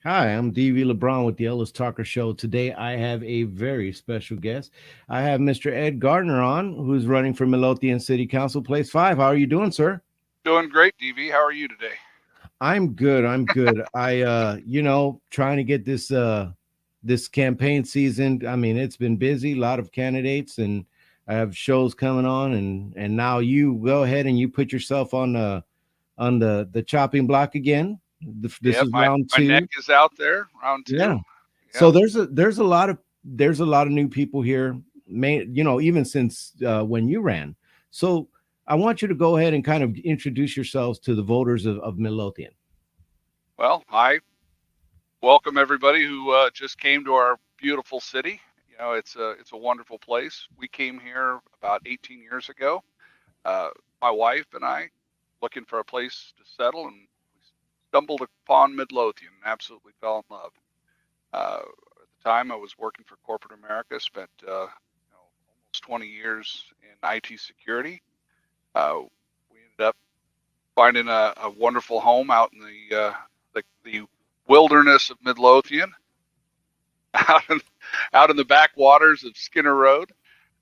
Hi, I'm DV LeBron with the Ellis Talker Show. Today I have a very special guest. I have Mr. Ed Gardner on, who's running for Midlothian City Council Place 5. How are you doing, sir? Doing great, DV. How are you today? I'm good. I'm good. Trying to get this campaign season. I mean, it's been busy, a lot of candidates, and I have shows coming on, and now you go ahead and you put yourself on the chopping block again. This Yep, is my round my neck two. is out there. Round Yeah. two. So Yep. there's a lot of new people here, even since when you ran. So I want you to go ahead and kind of introduce yourselves to the voters of Midlothian. Well, I welcome everybody who just came to our beautiful city. It's a wonderful place. We came here about 18 years ago. Uh, my wife and I looking for a place to settle, and we stumbled upon Midlothian and absolutely fell in love. At the time, I was working for corporate America. Spent almost 20 years in IT security. We ended up finding a wonderful home out in the wilderness of Midlothian, out in, out in the backwaters of Skinner Road,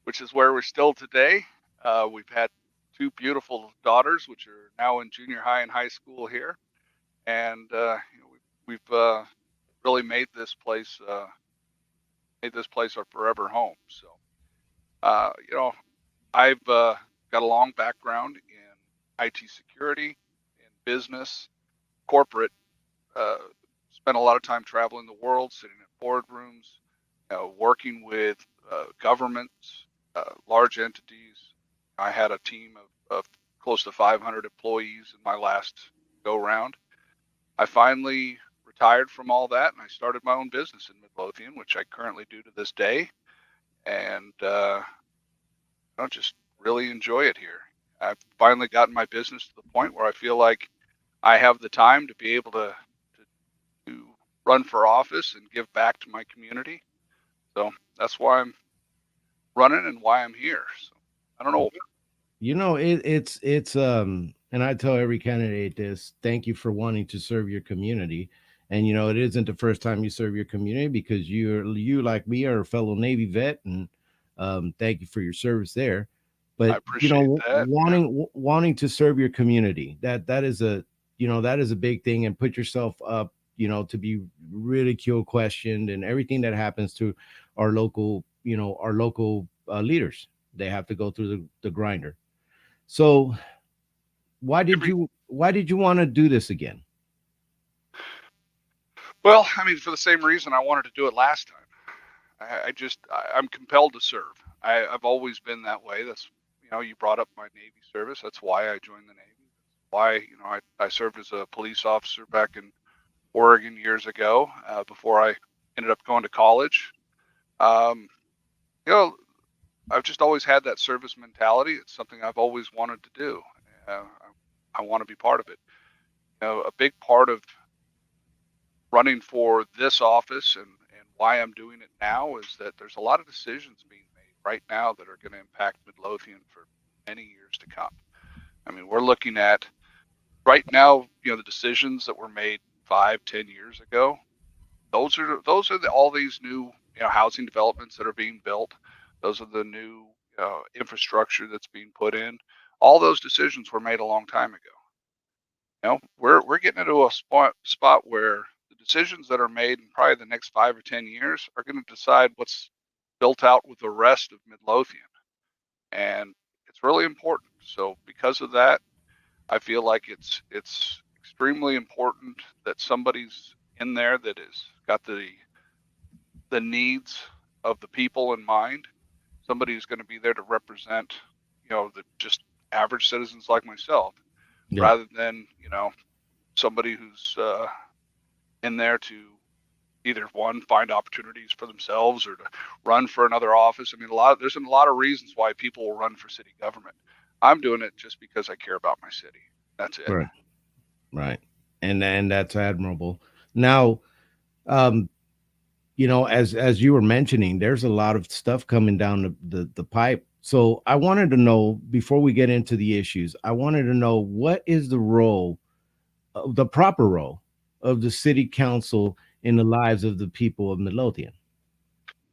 which is where we're still today. We've had two beautiful daughters, which are now in junior high and high school here, and we've really made this place our forever home. So, uh, you know, I've got a long background in IT security, in business, corporate. uh, Spent a lot of time traveling the world, sitting in boardrooms, working with governments, large entities. I had a team of close to 500 employees in my last go round. I finally retired from all that and I started my own business in Midlothian, which I currently do to this day. And I just really enjoy it here. I've finally gotten my business to the point where I feel like I have the time to be able to run for office and give back to my community. So that's why I'm running and why I'm here. So I don't know. And I tell every candidate this: thank you for wanting to serve your community. And it isn't the first time you serve your community, because you like me are a fellow Navy vet, and thank you for your service there. I But appreciate that. Yeah. wanting to serve your community, that is a big thing, and put yourself up, to be ridiculed, questioned, and everything that happens to our local leaders. They have to go through the grinder. So Every why did you want to do this again? well, I mean, for the same reason I wanted to do it last time. I'm compelled to serve. I've always been that way. That's you brought up my Navy service. That's why I joined the Navy. Why I served as a police officer back in Oregon years ago before I ended up going to college. Um, you know, I've just always had that service mentality. It's something I've always wanted to do. I want to be part of it. A big part of running for this office and why I'm doing it now is that there's a lot of decisions being made right now that are going to impact Midlothian for many years to come. I mean, we're looking at right now, the decisions that were made 5, 10 years ago. Those are all these new housing developments that are being built. Those are the new infrastructure that's being put in. All those decisions were made a long time ago. We're getting into a spot where the decisions that are made in probably the next 5 or 10 years are going to decide what's built out with the rest of Midlothian, and it's really important. So because of that, I feel like it's extremely important that somebody's in there that has got the needs of the people in mind. Somebody who's going to be there to represent, the just average citizens like myself, Yeah. rather than somebody who's in there to either one find opportunities for themselves or to run for another office. I mean, there's a lot of reasons why people will run for city government. I'm doing it just because I care about my city. That's it. Right. Right. And that's admirable. Now, um, as you were mentioning, there's a lot of stuff coming down the pipe. So I wanted to know, before we get into the issues, I wanted to know, what is the proper role of the city council in the lives of the people of Midlothian.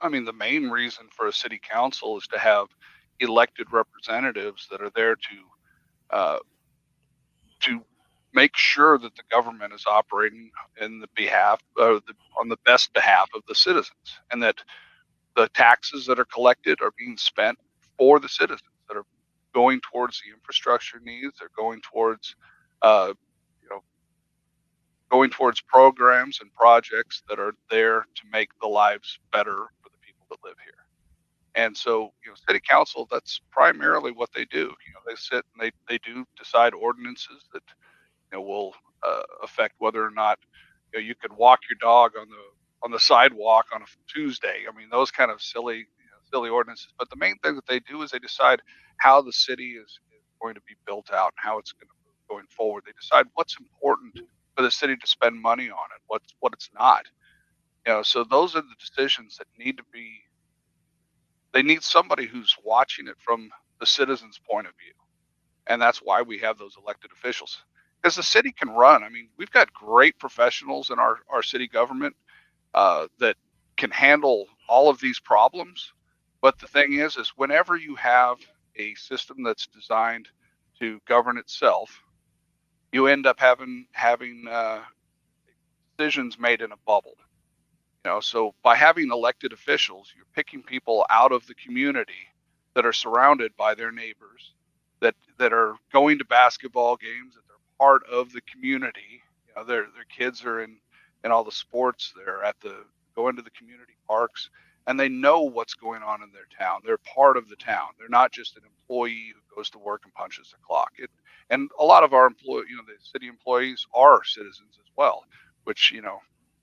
I mean, the main reason for a city council is to have elected representatives that are there uh, to make sure that the government is operating in the behalf on the best behalf of the citizens, and that the taxes that are collected are being spent for the citizens, that are going towards the infrastructure needs. They're going towards, uh, you know, going towards programs and projects that are there to make the lives better for the people that live here. And so, city council, that's primarily what they do. They sit and they do decide ordinances that will affect whether or not you could walk your dog on the sidewalk on a Tuesday. I mean, those kind of silly ordinances. But the main thing that they do is they decide how the city is going to be built out, and how it's going to move going forward. They decide what's important for the city to spend money on, and what it's not. So those are the decisions that need to be. They need somebody who's watching it from the citizens' point of view, and that's why we have those elected officials, because the city can run. I mean, we've got great professionals in our city government that can handle all of these problems. But the thing is whenever you have a system that's designed to govern itself, you end up having decisions made in a bubble. So by having elected officials, you're picking people out of the community that are surrounded by their neighbors, that are going to basketball games, that they're part of the community. Their kids are in all the sports. They're at the going to the community parks, and they know what's going on in their town. They're part of the town. They're not just an employee who goes to work and punches the clock. And a lot of our the city employees are citizens as well, which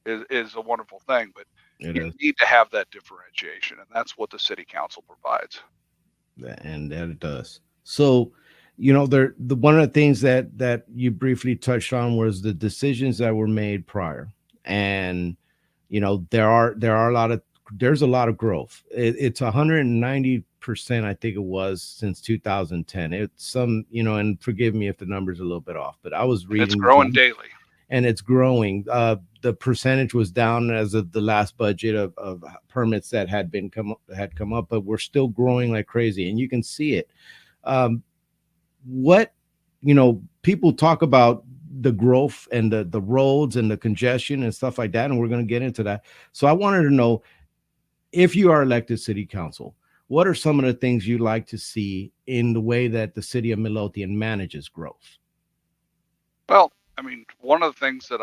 is a wonderful thing. But It you is. need to have that differentiation, and that's what the city council provides. And that it does. So, the one of the things that you briefly touched on was the decisions that were made prior, and there are there's a lot of growth. It's 190%, I think it was, since 2010. It's some, and forgive me if the number's a little bit off, but I was And it's reading, growing daily. and it's growing. The percentage was down as of the last budget of permits that had come up, but we're still growing like crazy, and you can see it. Um, what People talk about the growth and the roads and the congestion and stuff like that, and we're going to get into that. So I wanted to know, if you are elected city council, what are some of the things you'd like to see in the way that the city of Midlothian manages growth? Well, I mean, one of the things that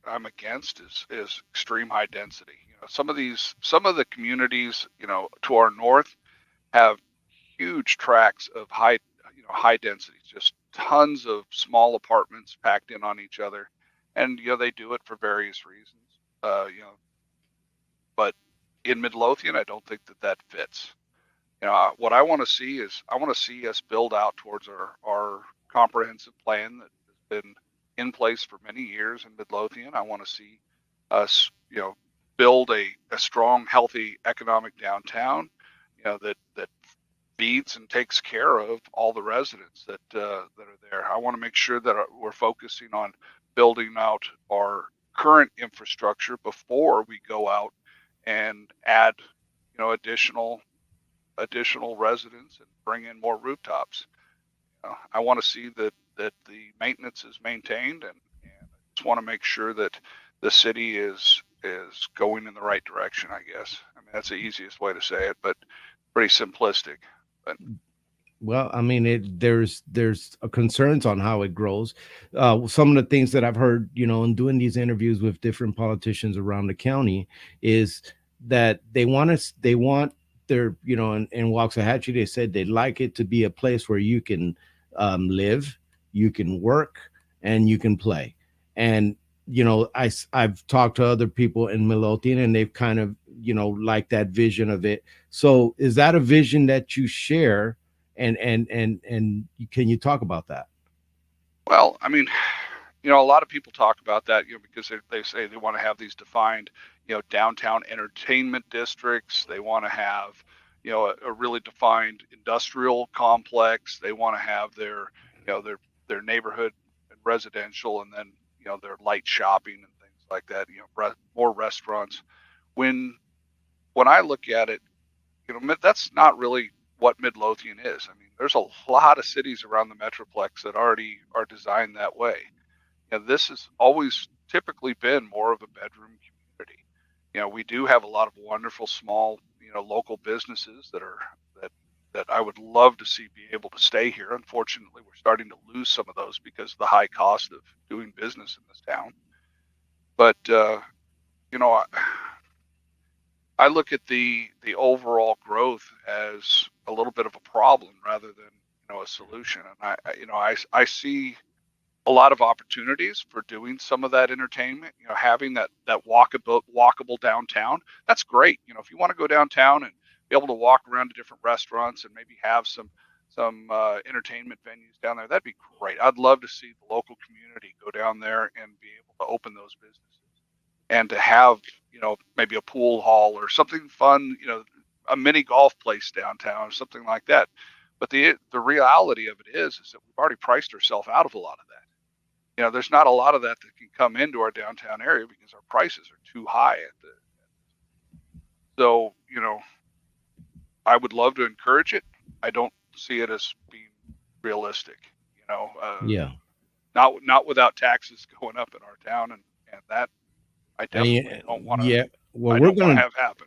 I'm against is extreme high density. Some of the communities, to our north have huge tracts of high densities, just tons of small apartments packed in on each other, and they do it for various reasons. But in Midlothian, I don't think that fits. What I want to see is I want to see us build out towards our comprehensive plan that has been in place for many years in Midlothian. I want to see us, build a strong, healthy economic downtown, that feeds and takes care of all the residents that are there. I want to make sure that we're focusing on building out our current infrastructure before we go out and add, additional residents and bring in more rooftops. I want to see that the maintenance is maintained, and I just want to make sure that the city is going in the right direction. I guess. I mean, that's the easiest way to say it, but pretty simplistic. But Well, I mean, there's concerns on how it grows. Some of the things that I've heard, in doing these interviews with different politicians around the county, is that they want their, in Waxahachie, they said they'd like it to be a place where you can live, you can work, and you can play. And I've talked to other people in Midlothian, and they've kind of, like that vision of it. So, is that a vision that you share? And can you talk about that? well, I mean, a lot of people talk about that, because they say they want to have these defined, downtown entertainment districts. They want to have, a really defined industrial complex. They want to have their neighborhood and residential, and then, their light shopping and things things like that. More restaurants. When when I look at it, that's not really what Midlothian is. I mean, there's a lot of cities around the Metroplex that already are designed that way. This has always typically been more of a bedroom community. We do have a lot of wonderful small, local businesses that that I would love to see be able to stay here. Unfortunately, we're starting to lose some of those because of the high cost of doing business in this town. But you know, I look at the overall growth as a little bit of a problem rather than a solution. And I see a lot of opportunities for doing some of that entertainment. Having that walkable downtown, that's great. If you want to go downtown and be able to walk around to different restaurants and maybe have some entertainment venues down there, that'd be great. I'd love to see the local community go down there and be able to open those businesses and to have maybe a pool hall or something fun, a mini golf place downtown or something like that. But the reality of it is that we've already priced ourselves out of a lot of that. There's not a lot of that can come into our downtown area because our prices are too high at the. So I would love to encourage it. I don't see it as being realistic. Yeah. Not without taxes going up in our town, and that I definitely And don't want to. yeah, well, I don't want to have happen.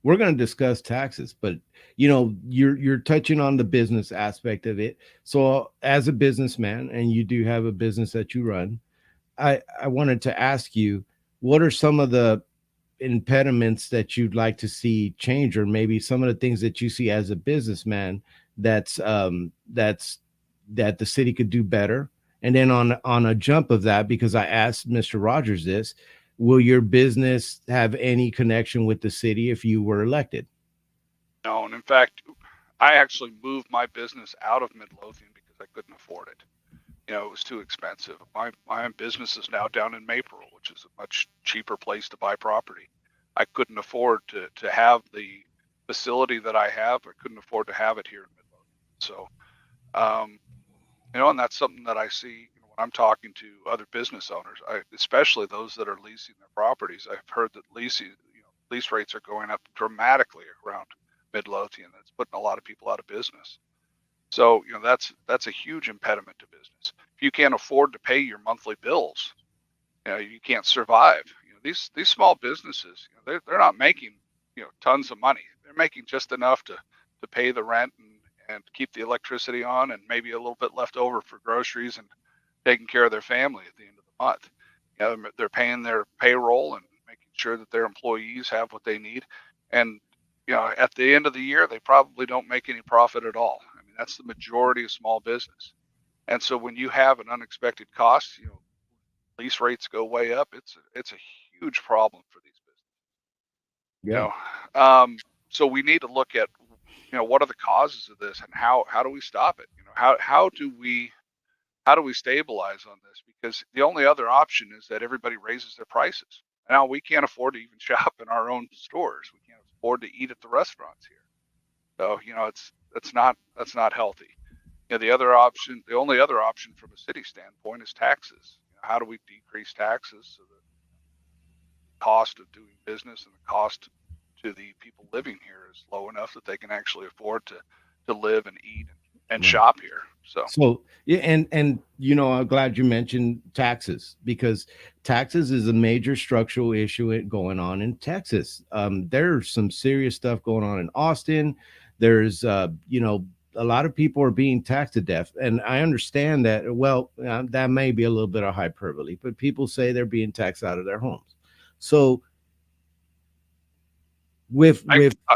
we're going to discuss taxes, but you're touching on the business aspect of it. So as a businessman, and you do have a business that you run, I wanted to ask you, what are some of the impediments that you'd like to see change, or maybe some of the things that you see as a businessman that's that the city could do better? And then on a jump of that, because I asked Mr. Rogers this, will your business have any connection with the city if you were elected? No, and in fact, I actually moved my business out of Midlothian because I couldn't afford it. It was too expensive. My business is now down in Maple, which is a much cheaper place to buy property. I couldn't afford to have the facility that I have. I couldn't afford to have it here in Midlothian. So, and that's something that I see when I'm talking to other business owners, especially those that are leasing their properties. I've heard that lease rates are going up dramatically around Midlothian. That's putting a lot of people out of business. So, that's a huge impediment to business. If you can't afford to pay your monthly bills, you can't survive. These small businesses, they're not making, tons of money. They're making just enough to pay the rent and keep the electricity on, and maybe a little bit left over for groceries and taking care of their family at the end of the month. They're paying their payroll and making sure that their employees have what they need. And at the end of the year, they probably don't make any profit at all. I mean, that's the majority of small business. And so when you have an unexpected cost, lease rates go way up. It's a huge problem for these businesses. Yeah. So we need to look at what are the causes of this, and how do we stop it? How do we stabilize on this? Because the only other option is that everybody raises their prices. Now we can't afford to even shop in our own stores. We can't afford to eat at the restaurants here. So that's not healthy. The only other option from a city standpoint is taxes. How do we decrease taxes so that the cost of doing business and the cost to the people living here is low enough that they can actually afford to live and eat and Right. shop here. So yeah, and I'm glad you mentioned taxes, because taxes is a major structural issue going on in Texas. There's some serious stuff going on in Austin. There's a lot of people are being taxed to death, and I understand that. Well, that may be a little bit of hyperbole, but people say they're being taxed out of their homes. So with I, with I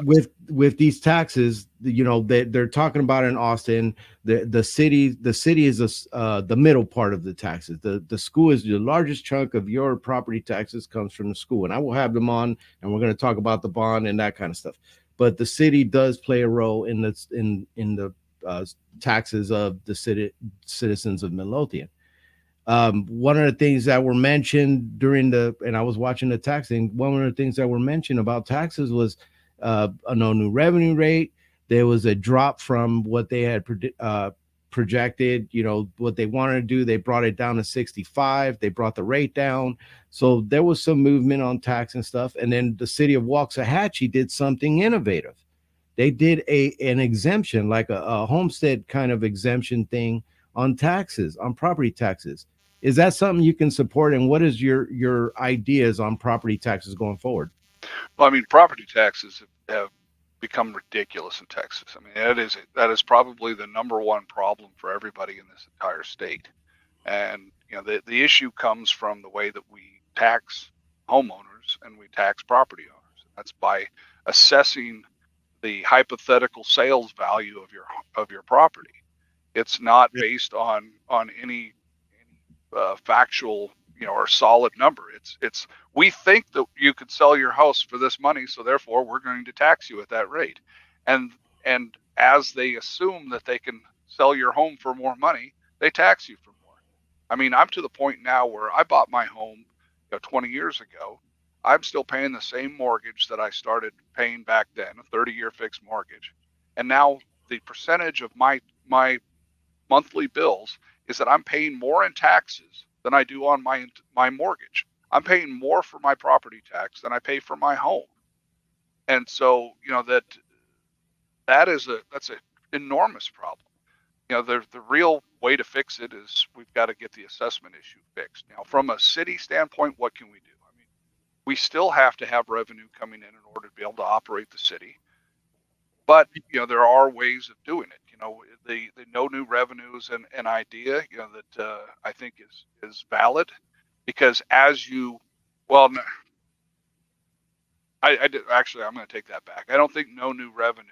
with these taxes, they're talking about in Austin, the city is the middle part of the taxes. The school is the largest chunk of your property taxes comes from the school, and I will have them on, and we're going to talk about the bond and that kind of stuff. But the city does play a role in the taxes of the citizens of Midlothian. One of the things that were mentioned and I was watching the tax thing, one of the things that were mentioned about taxes was no new revenue rate. There was a drop from what they had projected, what they wanted to do. They brought it down to 65. They brought the rate down. So there was some movement on tax and stuff. And then the city of Waxahachie did something innovative. They did an exemption, like a homestead kind of exemption thing on taxes, on property taxes. Is that something you can support? And what is your ideas on property taxes going forward? Well, I mean, property taxes have become ridiculous in Texas. I mean, that is probably the number one problem for everybody in this entire state. And the issue comes from the way that we tax homeowners and we tax property owners. That's by assessing the hypothetical sales value of your property. It's not based on any factual or solid number. It's we think that you could sell your house for this money, so therefore we're going to tax you at that rate. And and as they assume that they can sell your home for more money, they tax you for more. I mean, I'm to the point now where I bought my home 20 years ago. I'm still paying the same mortgage that I started paying back then, a 30-year fixed mortgage. And now the percentage of my monthly bills is that I'm paying more in taxes than I do on my mortgage. I'm paying more for my property tax than I pay for my home. And so, that's an enormous problem. The real way to fix it is we've got to get the assessment issue fixed. Now, from a city standpoint, what can we do? I mean, we still have to have revenue coming in order to be able to operate the city. But there are ways of doing it. The no new revenues and an idea that I think is valid, because as you well, I did actually, I'm going to take that back. I don't think no new revenue.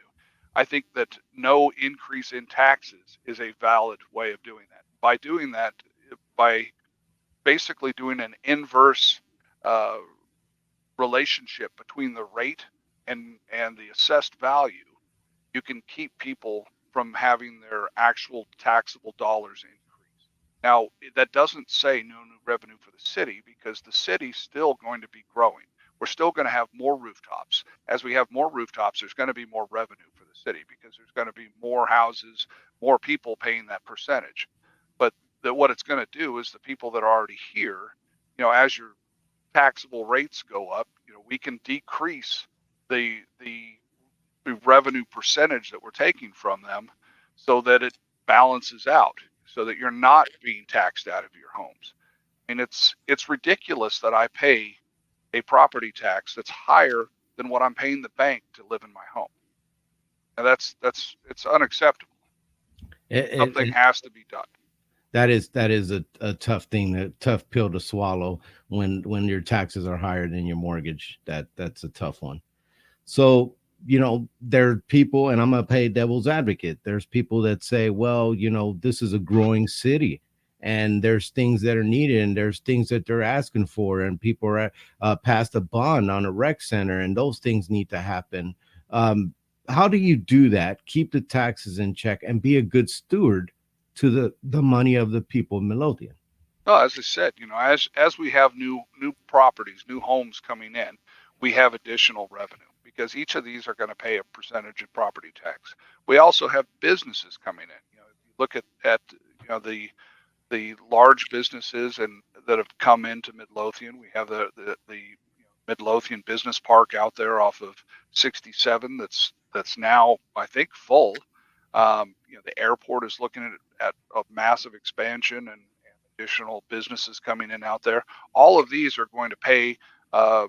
I think that no increase in taxes is a valid way of doing that. By doing that, by basically doing an inverse uh, relationship between the rate and the assessed value, you can keep people from having their actual taxable dollars increase. Now, that doesn't say no new revenue for the city, because the city's still going to be growing. We're still going to have more rooftops. As we have more rooftops, there's going to be more revenue for the city, because there's going to be more houses, more people paying that percentage. But what it's going to do is the people that are already here, as your taxable rates go up, we can decrease the revenue percentage that we're taking from them, so that it balances out, so that you're not being taxed out of your homes. And it's ridiculous that I pay a property tax that's higher than what I'm paying the bank to live in my home. And it's unacceptable. Something And has to be done. that is a tough thing, a tough pill to swallow when your taxes are higher than your mortgage. That's a tough one. So, there are people, and I'm going to play devil's advocate. There's people that say, well, this is a growing city and there's things that are needed and there's things that they're asking for. And people are passed a bond on a rec center and those things need to happen. Um, how do you do that? Keep the taxes in check and be a good steward to the money of the people of Midlothian. No, as I said, as we have new properties, new homes coming in, we have additional revenue, because each of these are going to pay a percentage of property tax. We also have businesses coming in. If you look at the large businesses and that have come into Midlothian, we have the Midlothian Business Park out there off of 67 that's now, I think, full. The airport is looking at a massive expansion and additional businesses coming in out there. All of these are going to pay a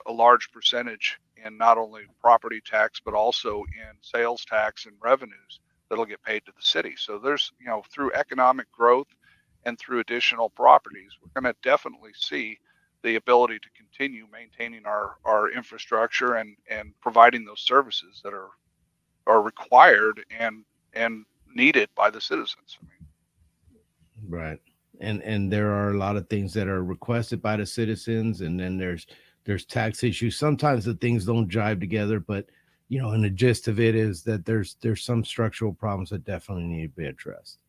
large percentage in not only property tax, but also in sales tax and revenues that'll get paid to the city. So there's, through economic growth and through additional properties, we're going to definitely see the ability to continue maintaining our infrastructure and providing those services that are required and needed by the citizens. I mean, Right. And there are a lot of things that are requested by the citizens, and then there's tax issues. Sometimes the things don't jive together, but and the gist of it is that there's some structural problems that definitely need to be addressed.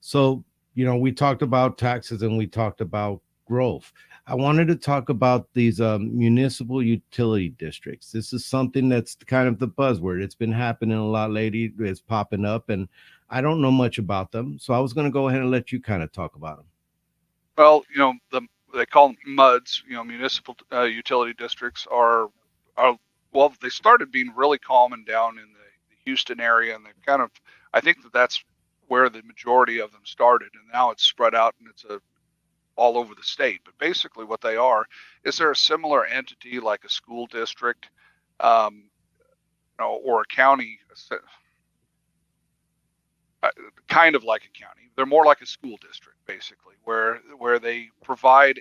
So, we talked about taxes and we talked about growth. I wanted to talk about these municipal utility districts. This is something that's kind of the buzzword. It's been happening a lot lately. It's popping up, and I don't know much about them. So I was going to go ahead and let you kind of talk about them. Well, they call them MUDs. Municipal utility districts are well, they started being really common down in the Houston area, and they've kind of, I think that's where the majority of them started, and now it's spread out and it's all over the state. But basically, what they are is they're a similar entity like a school district, um, or a county, kind of like a county. They're more like a school district, basically, where they provide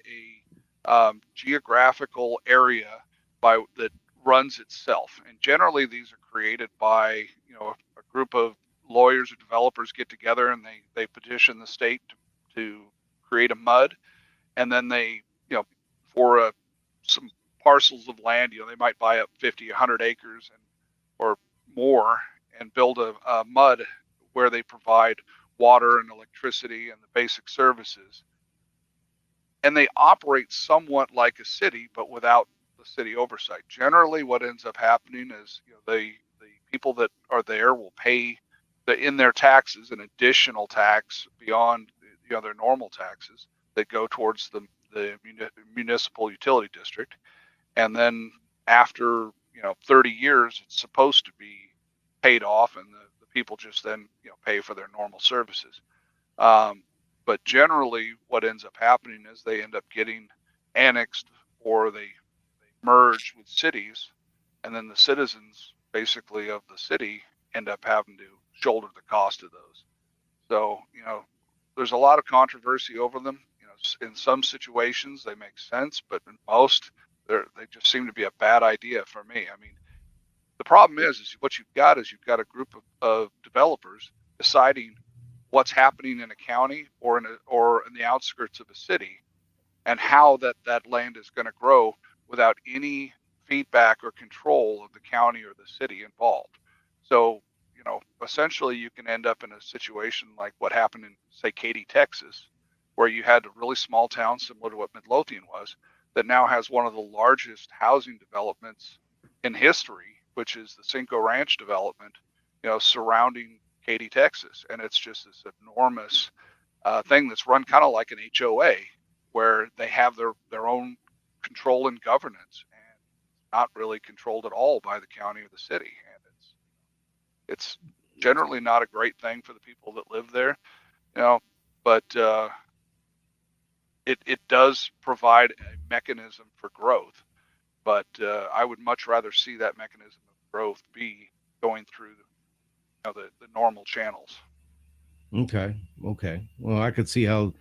a geographical area that runs itself. And generally, these are created by a group of lawyers or developers get together and they petition the state to create a MUD, and then they for some parcels of land, they might buy up 50, 100 acres or more and build a MUD where they provide water and electricity and the basic services. And they operate somewhat like a city, but without the city oversight. Generally, what ends up happening is the people that are there will pay in their taxes an additional tax beyond their normal taxes that go towards the municipal utility district. And then after 30 years, it's supposed to be paid off, and the people just then pay for their normal services. But generally, what ends up happening is they end up getting annexed, or they merge with cities, and then the citizens basically of the city end up having to shoulder the cost of those. So there's a lot of controversy over them. In some situations they make sense, but in most they just seem to be a bad idea for me. I mean, the problem is what you've got a group of developers deciding what's happening in a county or in the outskirts of a city, and how that land is going to grow without any feedback or control of the county or the city involved. So essentially you can end up in a situation like what happened in, say, Katy, Texas, where you had a really small town similar to what Midlothian was, that now has one of the largest housing developments in history, which is the Cinco Ranch development, surrounding Katy, Texas. And it's just this enormous thing that's run kind of like an HOA, where they have their own control and governance, and not really controlled at all by the county or the city. And it's generally not a great thing for the people that live there, but it does provide a mechanism for growth. But I would much rather see that mechanism of growth be going through the normal channels. Okay. Okay. Well, I could see how.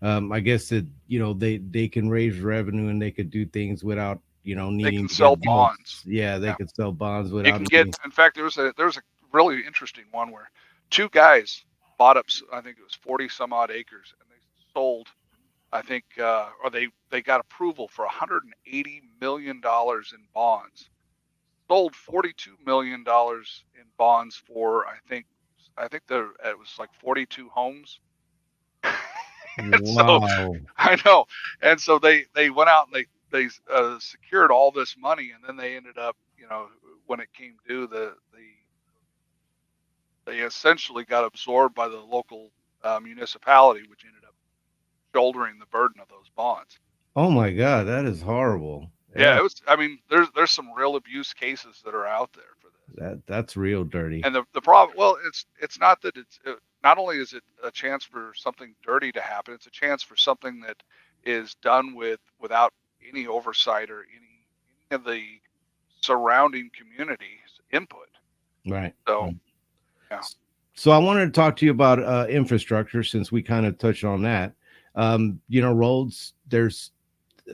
I guess that they can raise revenue and they could do things without They needing can to sell get bonds. votes. Yeah, they Yeah, could sell bonds you without can get. needing. In fact, there was a really interesting one where two guys bought up, I think it was 40 some odd acres, and they sold, I think, or they got approval for $180 million in bonds. Sold $42 million in bonds for, I think it was like 42 homes. And so Wow. I know, and so they went out and they secured all this money, and then they ended up, when it came due, they essentially got absorbed by the local municipality, which ended up shouldering the burden of those bonds. Oh my God, that is horrible. Yeah, Yeah, it was. I mean, there's some real abuse cases that are out there for this. that's real dirty. And the problem, well, it's not that it's not only is it a chance for something dirty to happen, it's a chance for something that is done without any oversight or any of the surrounding community's input. Right. So Right. yeah, So I wanted to talk to you about infrastructure since we kind of touched on that. Roads. There's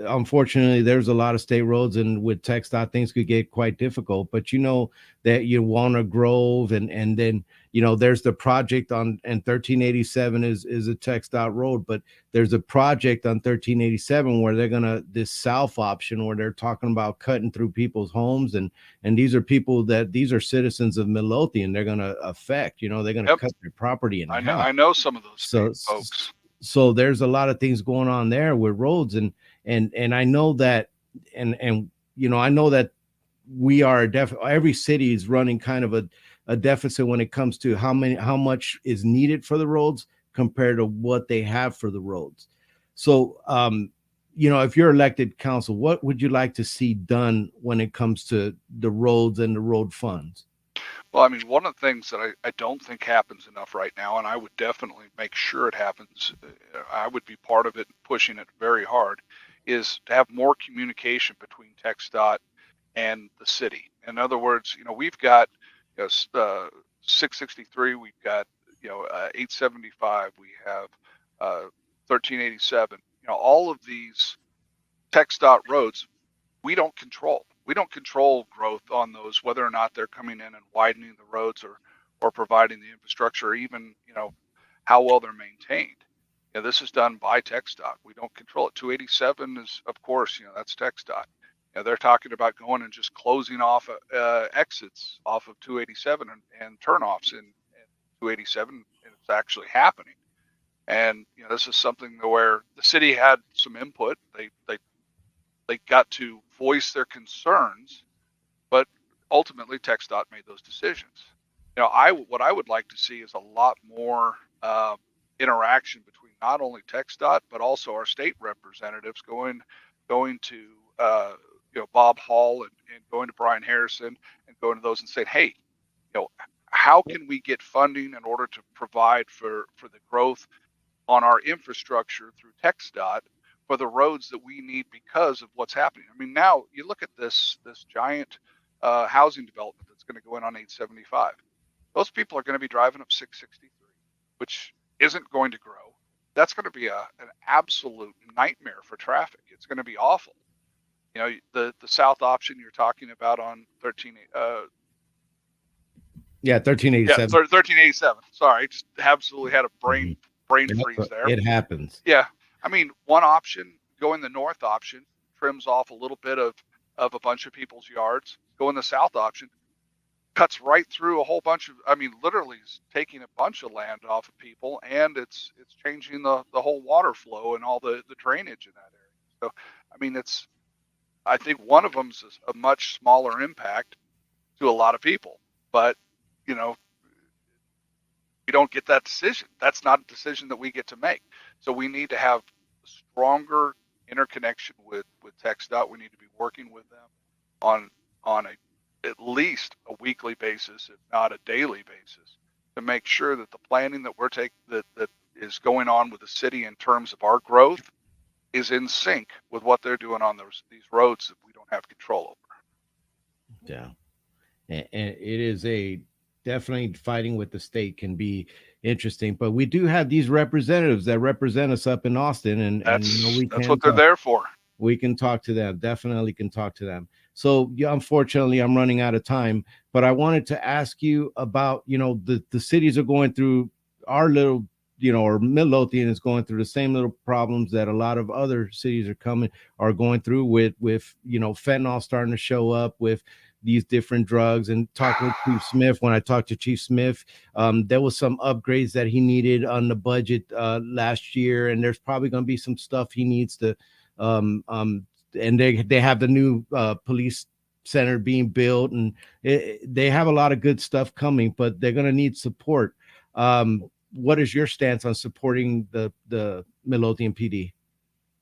unfortunately there's a lot of state roads, and with TxDOT things could get quite difficult, but that you want to Grove, and then there's the project on, and 1387 is a TxDOT road, but there's a project on 1387 where they're gonna, this south option where they're talking about cutting through people's homes, and these are citizens of Midlothian they're gonna affect, they're gonna yep, cut their property in I know half. I know some of those So folks. So there's a lot of things going on there with roads, and I know that, and I know that we are every city is running kind of a deficit when it comes to how much is needed for the roads compared to what they have for the roads. So if you're elected council, what would you like to see done when it comes to the roads and the road funds? Well, I mean, one of the things that I don't think happens enough right now, and I would definitely make sure it happens, I would be part of it, pushing it very hard, is to have more communication between TxDOT and the city. In other words, we've got, 663, we've got, 875, we have 1387. All of these TxDOT roads we don't control. We don't control growth on those, whether or not they're coming in and widening the roads or providing the infrastructure, or even how well they're maintained. This is done by TxDOT. We don't control it. 287 is, of course, that's TxDOT. They're talking about going and just closing off exits off of 287 and turnoffs in 287, and it's actually happening. And this is something where the city had some input. They got to voice their concerns, but ultimately TxDOT made those decisions. What I would like to see is a lot more interaction between not only TxDOT but also our state representatives going to Bob Hall and going to Brian Harrison and going to those and saying, hey, how can we get funding in order to provide for the growth on our infrastructure through TxDOT for the roads that we need because of what's happening. I mean, now you look at this giant housing development that's going to go in on 875. Those people are going to be driving up 663, which isn't going to grow. That's going to be an absolute nightmare for traffic. It's going to be awful. The south option you're talking about on 13. Yeah, Yeah, 1387. 1387. Sorry, just absolutely had a Mhm. brain freeze there. It happens. Yeah, I mean, one option, going the north option, trims off a little bit of a bunch of people's yards. Going the south option, cuts right through a whole bunch of, I mean, literally is taking a bunch of land off of people, and it's changing the whole water flow and all the drainage in that area. So, I mean, I think one of them's a much smaller impact to a lot of people, but you know, we don't get that decision. That's not a decision that we get to make. So we need to have stronger interconnection with TxDOT. We need to be working with them on at least a weekly basis, if not a daily basis, to make sure that the planning that that is going on with the city in terms of our growth is in sync with what they're doing on these roads that we don't have control over. Yeah. And it is a definitely fighting with the state can be interesting, but we do have these representatives that represent us up in Austin, and That's what they're there for. we can talk to them. Definitely can talk to them. So yeah, unfortunately, I'm running out of time, but I wanted to ask you about, the cities are going through our little, or Midlothian is going through the same little problems that a lot of other cities are going through with fentanyl starting to show up with these different drugs. And talking with Chief Smith, when I talked to Chief Smith, there was some upgrades that he needed on the budget last year, and there's probably going to be some stuff he needs to and they have the new police center being built, and they have a lot of good stuff coming, but they're going to need support. What is your stance on supporting the Midlothian PD?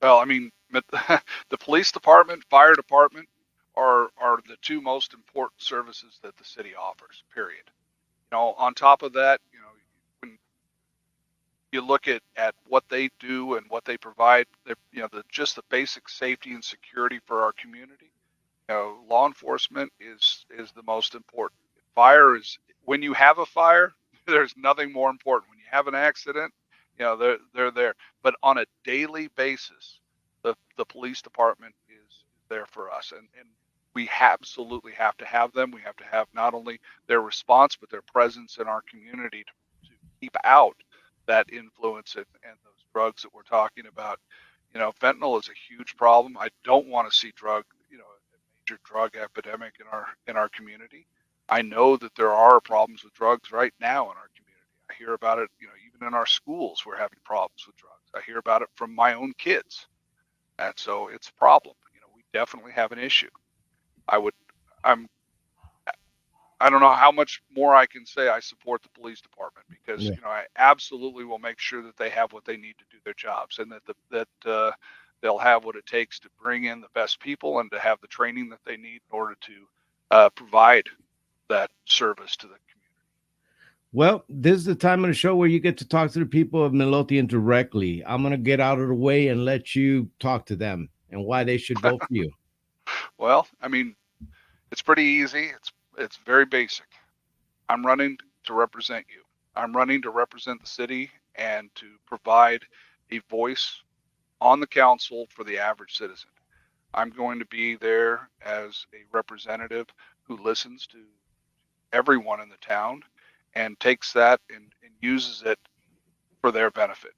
Well, I mean, the police department, fire department are the two most important services that the city offers, period. On top of that, when you look at what they do and what they provide, just the basic safety and security for our community. Law enforcement is the most important. Fire is, when you have a fire, there's nothing more important. When you have an accident, they're there. But on a daily basis, the police department is there for us, and we absolutely have to have them. We have to have not only their response but their presence in our community to keep out that influence and those drugs that we're talking about. Fentanyl is a huge problem. I don't want to see a major drug epidemic in our community. I know that there are problems with drugs right now in our community. I hear about it, even in our schools, we're having problems with drugs. I hear about it from my own kids. And so it's a problem. We definitely have an issue. I would, I'm, I don't know how much more I can say I support the police department because, Yeah. I absolutely will make sure that they have what they need to do their jobs and they'll have what it takes to bring in the best people and to have the training that they need in order to provide that service to the community. Well, this is the time of the show where you get to talk to the people of Midlothian directly. I'm going to get out of the way and let you talk to them and why they should vote for you. Well, I mean, it's pretty easy. It's very basic. I'm running to represent you. I'm running to represent the city and to provide a voice on the council for the average citizen. I'm going to be there as a representative who listens to everyone in the town and takes that and uses it for their benefit.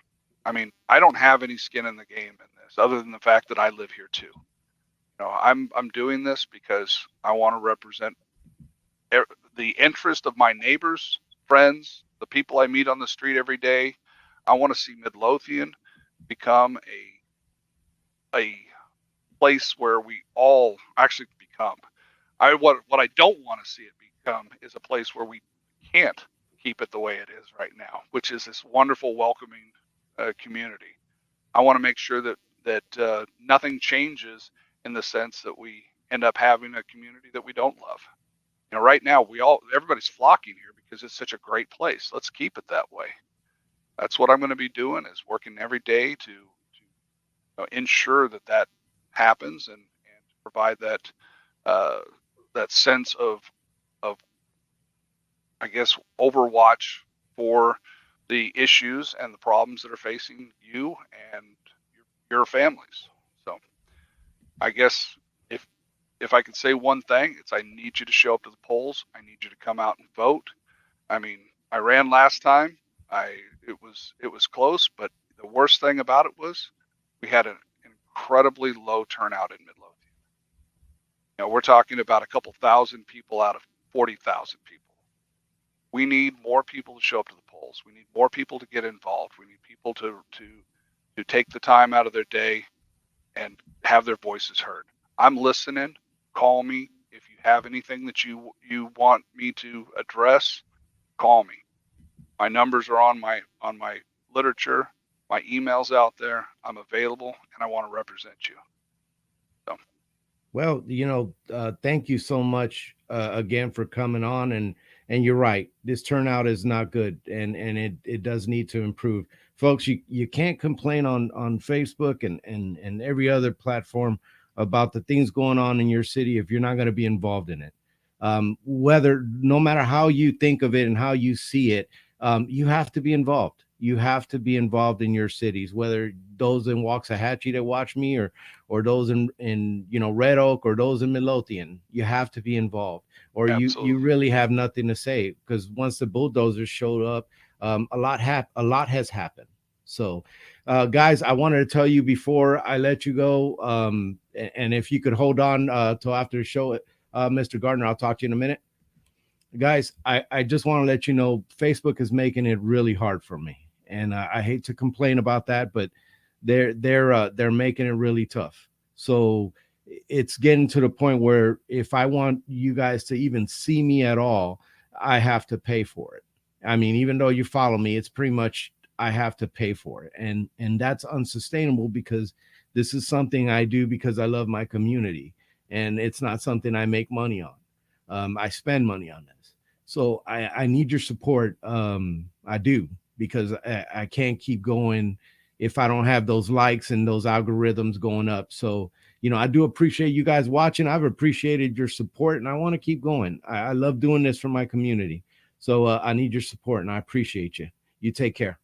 I mean, I don't have any skin in the game in this other than the fact that I live here too. I'm doing this because I want to represent the interest of my neighbors, friends, the people I meet on the street every day. I want to see Midlothian become a place where we all actually become. What I don't want to see it become is a place where we can't keep it the way it is right now, which is this wonderful, welcoming community. I want to make sure that nothing changes in the sense that we end up having a community that we don't love. Right now everybody's flocking here because it's such a great place. Let's keep it that way. That's what I'm going to be doing, is working every day to ensure that happens and to provide uh, that sense of I guess overwatch for the issues and the problems that are facing you and your families. So I guess if I could say one thing, it's I need you to show up to the polls. I need you to come out and vote. I mean, I ran last time. It was close, but the worst thing about it was we had an incredibly low turnout in Midlothian. We're talking about a couple thousand people out of 40,000 people. We need more people to show up to the polls. We need more people to get involved. We need people to take the time out of their day and have their voices heard. I'm listening. Call me if you have anything that you want me to address. Call me. My numbers are on my literature. My email's out there. I'm available, and I want to represent you. So, Well, thank you so much again for coming on, and you're right. This turnout is not good, and it does need to improve, folks. You can't complain on Facebook and every other platform about the things going on in your city if you're not going to be involved in it. Whether no matter how you think of it and how you see it, you have to be involved. You have to be involved in your cities, whether those in Waxahachie that watch me or those in Red Oak or those in Midlothian. You have to be involved, or you absolutely. really have nothing to say, because once the bulldozers showed up, a lot has happened. So, guys, I wanted to tell you before I let you go, and if you could hold on till after the show, Mr. Gardner, I'll talk to you in a minute. Guys, I just want to let you know Facebook is making it really hard for me, and I hate to complain about that, but they're making it really tough. So it's getting to the point where if I want you guys to even see me at all, I have to pay for it. I mean, even though you follow me, it's pretty much I have to pay for it, and that's unsustainable, because this is something I do because I love my community, and it's not something I make money on. I spend money on this. So I need your support. I do, because I can't keep going if I don't have those likes and those algorithms going up. So, I do appreciate you guys watching. I've appreciated your support, and I want to keep going. I love doing this for my community. So I need your support, and I appreciate you. You take care.